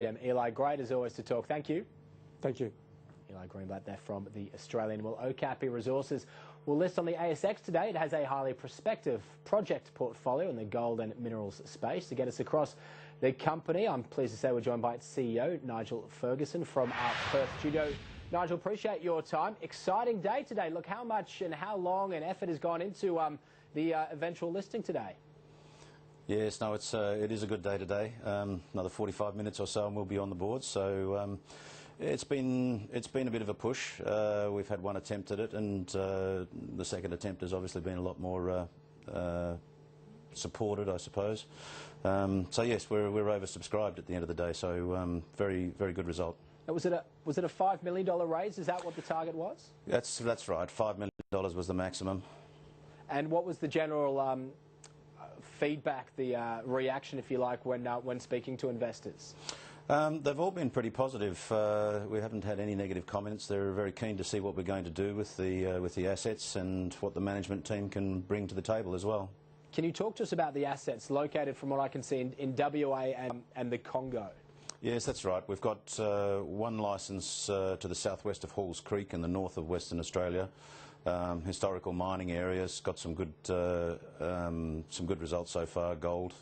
them. Eli, great as always to talk. Thank you. Thank you. Eli Greenblatt there from the Australian. Well, Okapi Resources will list on the ASX today. It has a highly prospective project portfolio in the gold and minerals space. To get us across the company, I'm pleased to say we're joined by its CEO, Nigel Ferguson, from our Perth studio. Nigel, appreciate your time. Exciting day today. Look, how much and how long and effort has gone into the eventual listing today? Yes, no, it is a good day today. Another 45 minutes or so and we'll be on the board. So it's been a bit of a push. We've had one attempt at it, and the second attempt has obviously been a lot more supported, I suppose. So yes, we're oversubscribed at the end of the day. So very good result. Was it a $5 million raise? Is that what the target was? That's right. $5 million was the maximum. And what was the general feedback, the reaction, if you like, when speaking to investors? They've all been pretty positive. We haven't had any negative comments. They're very keen to see what we're going to do with the assets and what the management team can bring to the table as well. Can you talk to us about the assets located, from what I can see, in WA and the Congo? Yes, that's right. We've got one licence to the southwest of Halls Creek in the north of Western Australia. Historical mining areas, got some good results so far. Gold,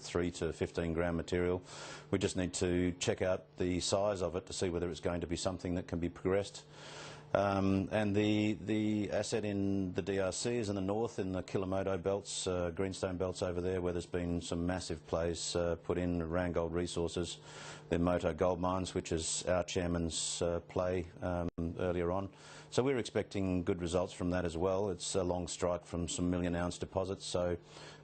3 to 15 gram material. We just need to check out the size of it to see whether it's going to be something that can be progressed. And the asset in the DRC is in the north, in the Kilomoto belts, greenstone belts over there, where there's been some massive plays put in. Randgold Resources, their Moto gold mines, which is our chairman's play earlier on. So we're expecting good results from that as well. It's a long strike from some million-ounce deposits, so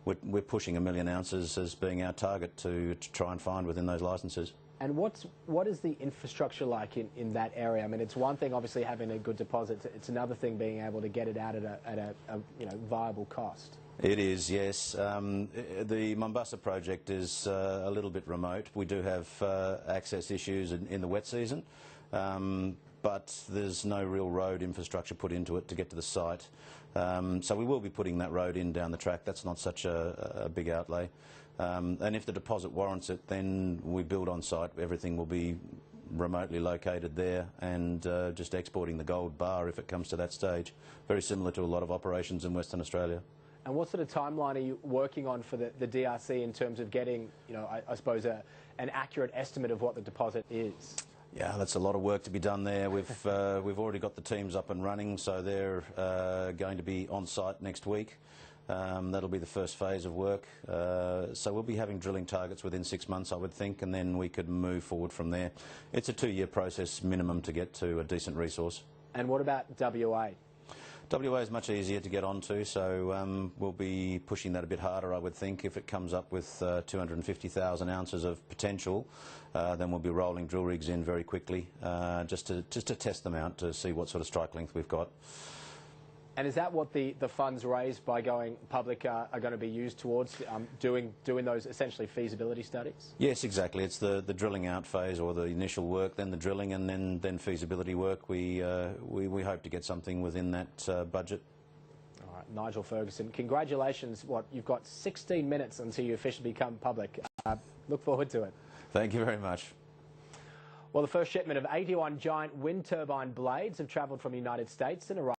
we're pushing 1 million ounces as being our target to try and find within those licences. And what is the infrastructure like in that area? I mean, it's one thing obviously having a good deposit. It's another thing being able to get it out at a viable cost. It is, yes. The Mombasa project is a little bit remote. We do have access issues in the wet season, but there's no real road infrastructure put into it to get to the site. So we will be putting that road in down the track. That's not such a big outlay. And if the deposit warrants it, then we build on site. Everything will be remotely located there, and just exporting the gold bar if it comes to that stage. Very similar to a lot of operations in Western Australia. And what sort of timeline are you working on for the DRC in terms of getting, I suppose, an accurate estimate of what the deposit is? Yeah, that's a lot of work to be done there. We've already got the teams up and running, so they're going to be on site next week. That'll be the first phase of work. So we'll be having drilling targets within 6 months, I would think, and then we could move forward from there. It's a 2-year process minimum to get to a decent resource. And what about WA? WA is much easier to get onto, so we'll be pushing that a bit harder, I would think. If it comes up with 250,000 ounces of potential, then we'll be rolling drill rigs in very quickly, just to test them out, to see what sort of strike length we've got. And is that what the funds raised by going public are going to be used towards, doing those essentially feasibility studies? Yes, exactly. It's the drilling out phase, or the initial work, then the drilling, and then feasibility work. We hope to get something within that budget. All right, Nigel Ferguson, congratulations. You've got 16 minutes until you officially become public. Look forward to it. Thank you very much. Well, the first shipment of 81 giant wind turbine blades have travelled from the United States and arrived